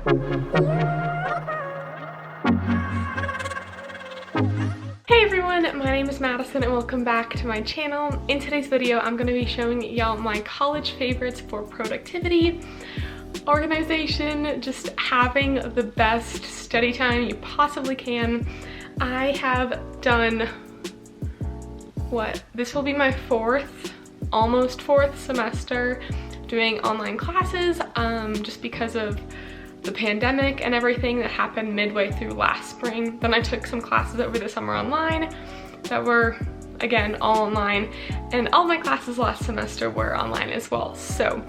Hey everyone, my name is Madison and welcome back to my channel. In today's video, I'm going to be showing y'all my college favorites for productivity, organization, just having the best study time you possibly can. I have done, this will be my almost fourth semester doing online classes, just because of the pandemic and everything that happened midway through last spring. Then I took some classes over the summer online that were, again, all online, and all my classes last semester were online as well. So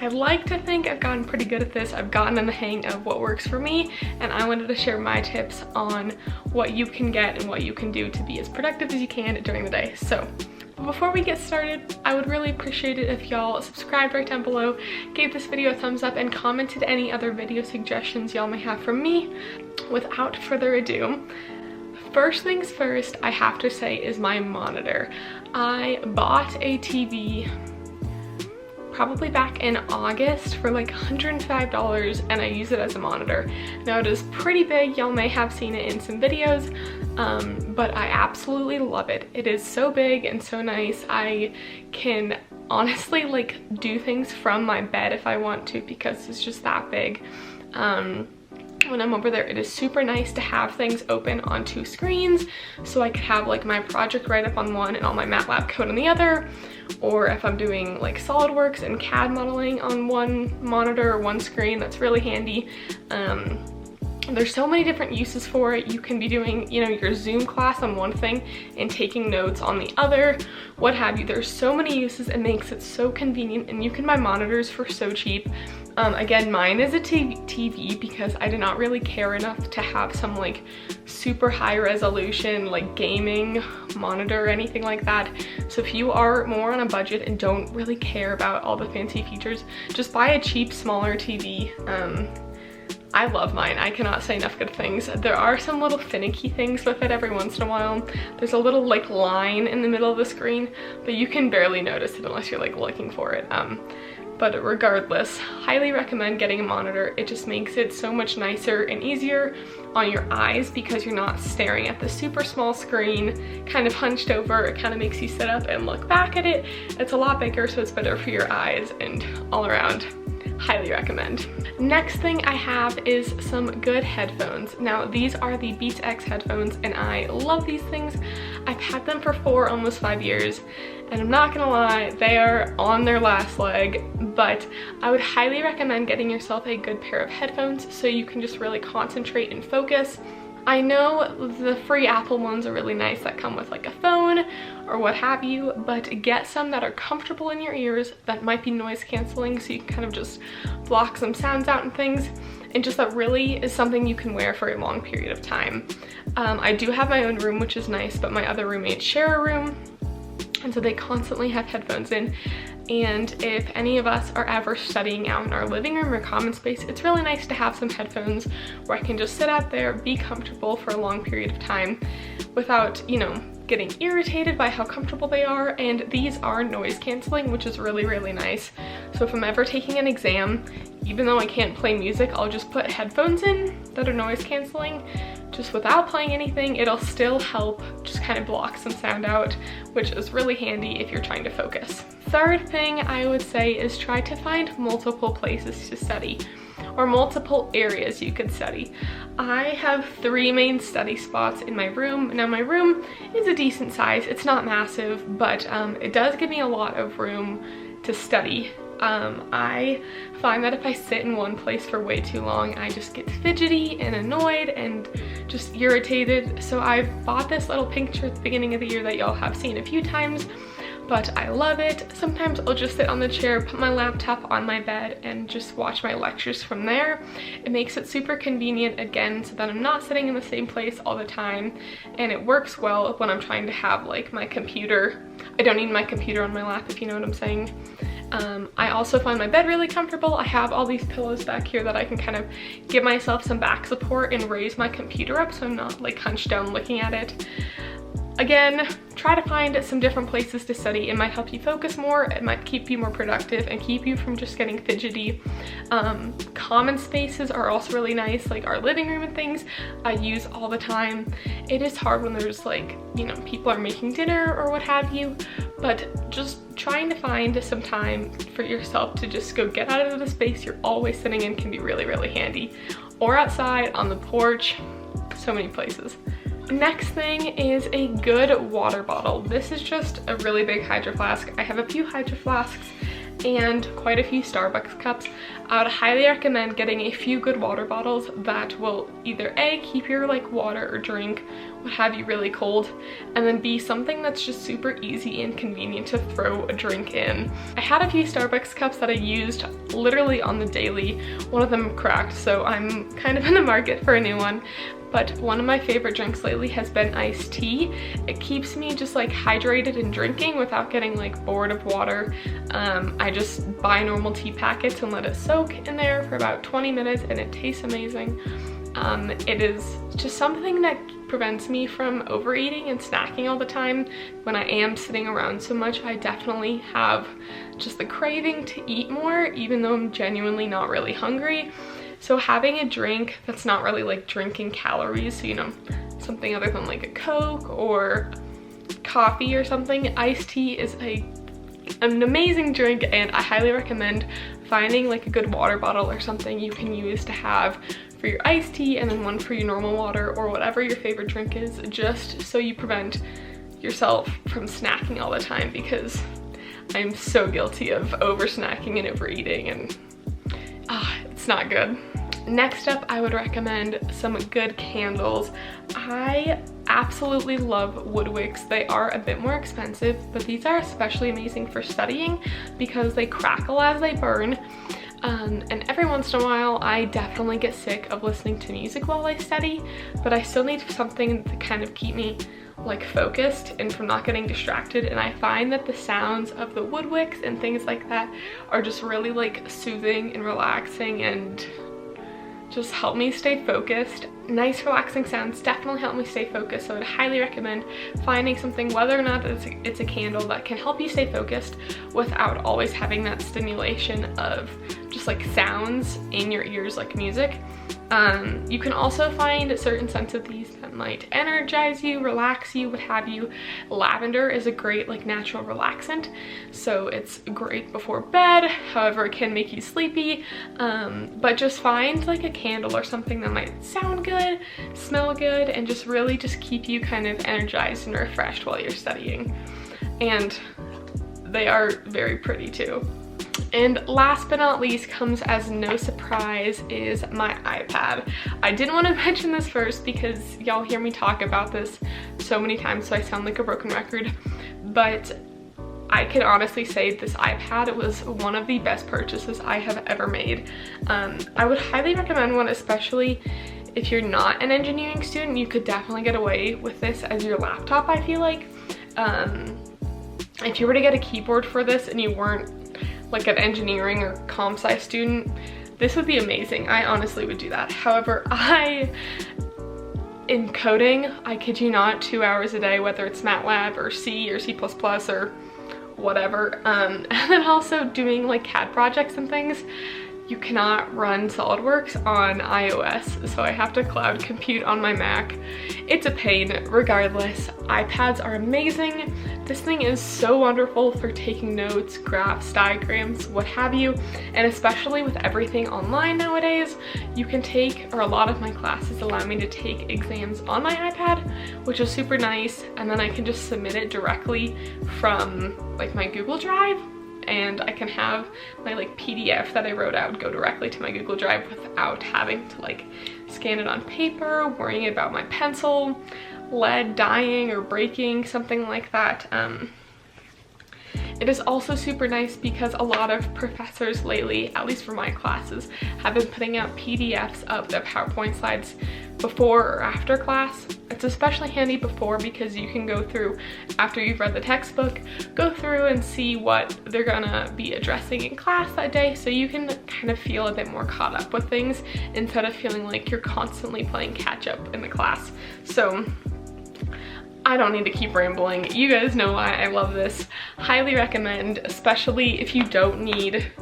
I like to think I've gotten pretty good at this. I've gotten in the hang of what works for me, and I wanted to share my tips on what you can get and what you can do to be as productive as you can during the day. So before we get started, I would really appreciate it if y'all subscribed right down below, gave this video a thumbs up, and commented any other video suggestions y'all may have from me. Without further ado, first things first, I have to say is my monitor. I bought a TV probably back in August for like $105, and I use it as a monitor. Now it is pretty big, y'all may have seen it in some videos, but I absolutely love it. It is so big and so nice. I can honestly like do things from my bed if I want to, because it's just that big. When I'm over there, it is super nice to have things open on two screens, so I could have like my project right up on one and all my MATLAB code on the other, or if I'm doing like SolidWorks and CAD modeling on one monitor or one screen, that's really handy. There's so many different uses for it. You can be doing, you know, your Zoom class on one thing and taking notes on the other, what have you. There's so many uses. It makes it so convenient, and you can buy monitors for so cheap. Again, mine is a TV because I did not really care enough to have some like super high resolution like gaming monitor or anything like that. So if you are more on a budget and don't really care about all the fancy features, just buy a cheap, smaller TV. I love mine. I cannot say enough good things. There are some little finicky things with it every once in a while. There's a little like line in the middle of the screen, but you can barely notice it unless you're like looking for it. But regardless, highly recommend getting a monitor. It just makes it so much nicer and easier on your eyes because you're not staring at the super small screen, kind of hunched over. It kind of makes you sit up and look back at it. It's a lot bigger, so it's better for your eyes, and all around, highly recommend. Next thing I have is some good headphones. Now these are the Beats X headphones, and I love these things. I've had them for almost 5 years, and I'm not gonna lie, they are on their last leg, but I would highly recommend getting yourself a good pair of headphones so you can just really concentrate and focus. I know the free Apple ones are really nice that come with like a phone or what have you, but get some that are comfortable in your ears, that might be noise canceling, so you can kind of just block some sounds out and things, and just that really is something you can wear for a long period of time. I do have my own room, which is nice, but my other roommates share a room, and so they constantly have headphones in. And if any of us are ever studying out in our living room or common space, it's really nice to have some headphones where I can just sit out there, be comfortable for a long period of time without, you know, getting irritated by how comfortable they are. And these are noise canceling, which is really, really nice. So if I'm ever taking an exam, even though I can't play music, I'll just put headphones in that are noise canceling. Just without playing anything, it'll still help just kind of block some sound out, which is really handy if you're trying to focus. Third thing I would say is try to find multiple places to study, or multiple areas you could study. I have 3 main study spots in my room. Now my room is a decent size. It's not massive, but it does give me a lot of room to study. I find that if I sit in one place for way too long, I just get fidgety and annoyed and just irritated. So I've bought this little pink chair at the beginning of the year that y'all have seen a few times, but I love it. Sometimes I'll just sit on the chair, put my laptop on my bed, and just watch my lectures from there. It makes it super convenient, again, so that I'm not sitting in the same place all the time, and it works well when I'm trying to have like my computer. I don't need my computer on my lap, if you know what I'm saying. I also find my bed really comfortable. I have all these pillows back here that I can kind of give myself some back support and raise my computer up so I'm not like hunched down looking at it. Again, try to find some different places to study. It might help you focus more, it might keep you more productive and keep you from just getting fidgety. Common spaces are also really nice, like our living room and things I use all the time. It is hard when there's like, you know, people are making dinner or what have you, but just trying to find some time for yourself to just go get out of the space you're always sitting in can be really, really handy. Or outside, on the porch, so many places. Next thing is a good water bottle. This is just a really big Hydro Flask. I have a few Hydro Flasks and quite a few Starbucks cups. I would highly recommend getting a few good water bottles that will either A, keep your like water or drink, what have you, really cold, and then B, something that's just super easy and convenient to throw a drink in. I had a few Starbucks cups that I used literally on the daily. One of them cracked, so I'm kind of in the market for a new one. But one of my favorite drinks lately has been iced tea. It keeps me just like hydrated and drinking without getting like bored of water. I just buy normal tea packets and let it soak in there for about 20 minutes and it tastes amazing. It is just something that prevents me from overeating and snacking all the time. When I am sitting around so much, I definitely have just the craving to eat more, even though I'm genuinely not really hungry. So having a drink that's not really like drinking calories, so you know, something other than like a Coke or coffee or something, iced tea is an amazing drink, and I highly recommend finding like a good water bottle or something you can use to have for your iced tea and then one for your normal water or whatever your favorite drink is, just so you prevent yourself from snacking all the time, because I'm so guilty of over snacking and overeating, and it's not good. Next up, I would recommend some good candles. I absolutely love wood wicks. They are a bit more expensive, but these are especially amazing for studying because they crackle as they burn. And every once in a while, I definitely get sick of listening to music while I study, but I still need something to kind of keep me like focused and from not getting distracted. And I find that the sounds of the wood wicks and things like that are just really like soothing and relaxing and just help me stay focused. Nice relaxing sounds definitely help me stay focused, so I'd highly recommend finding something, whether or not it's a candle, that can help you stay focused without always having that stimulation of just like sounds in your ears like music. You can also find certain scents of these that might energize you, relax you, what have you. Lavender is a great like natural relaxant, so it's great before bed. However, it can make you sleepy, but just find like a candle or something that might sound good, smell good, and just really just keep you kind of energized and refreshed while you're studying. And they are very pretty too. And last but not least, comes as no surprise, is my iPad. I didn't want to mention this first because y'all hear me talk about this so many times, so I sound like a broken record, but I can honestly say this iPad was one of the best purchases I have ever made. I would highly recommend one, especially if you're not an engineering student. You could definitely get away with this as your laptop, I feel like. If you were to get a keyboard for this and you weren't like an engineering or comp sci student, this would be amazing. I honestly would do that. However, in coding, I kid you not, 2 hours a day, whether it's MATLAB or C or C++ or whatever, and then also doing like CAD projects and things, you cannot run SolidWorks on iOS, so I have to cloud compute on my Mac. It's a pain. Regardless, iPads are amazing. This thing is so wonderful for taking notes, graphs, diagrams, what have you, and especially with everything online nowadays, you can take, or a lot of my classes allow me to take exams on my iPad, which is super nice, and then I can just submit it directly from like my Google Drive, and I can have my like PDF that I wrote out go directly to my Google Drive without having to like scan it on paper, worrying about my pencil, lead dying or breaking, something like that. It is also super nice because a lot of professors lately, at least for my classes, have been putting out PDFs of their PowerPoint slides before or after class. It's especially handy before because you can go through, after you've read the textbook, go through and see what they're gonna be addressing in class that day, so you can kind of feel a bit more caught up with things instead of feeling like you're constantly playing catch up in the class. So I don't need to keep rambling. You guys know why I love this. Highly recommend, especially if you don't need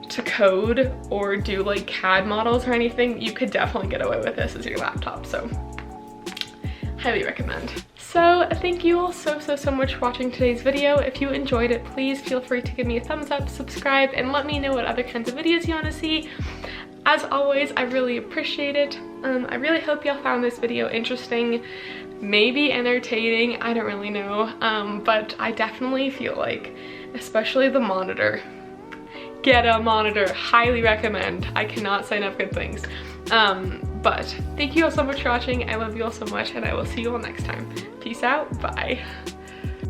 to code or do like CAD models or anything. You could definitely get away with this as your laptop, so highly recommend. So thank you all so much for watching today's video. If you enjoyed it, please feel free to give me a thumbs up, subscribe, and let me know what other kinds of videos you want to see. As always, I really appreciate it. I really hope y'all found this video interesting, maybe entertaining, I don't really know, but I definitely feel like, especially the monitor, get a monitor, highly recommend. I cannot say enough good things. But thank you all so much for watching. I love you all so much, and I will see you all next time. Peace out, bye.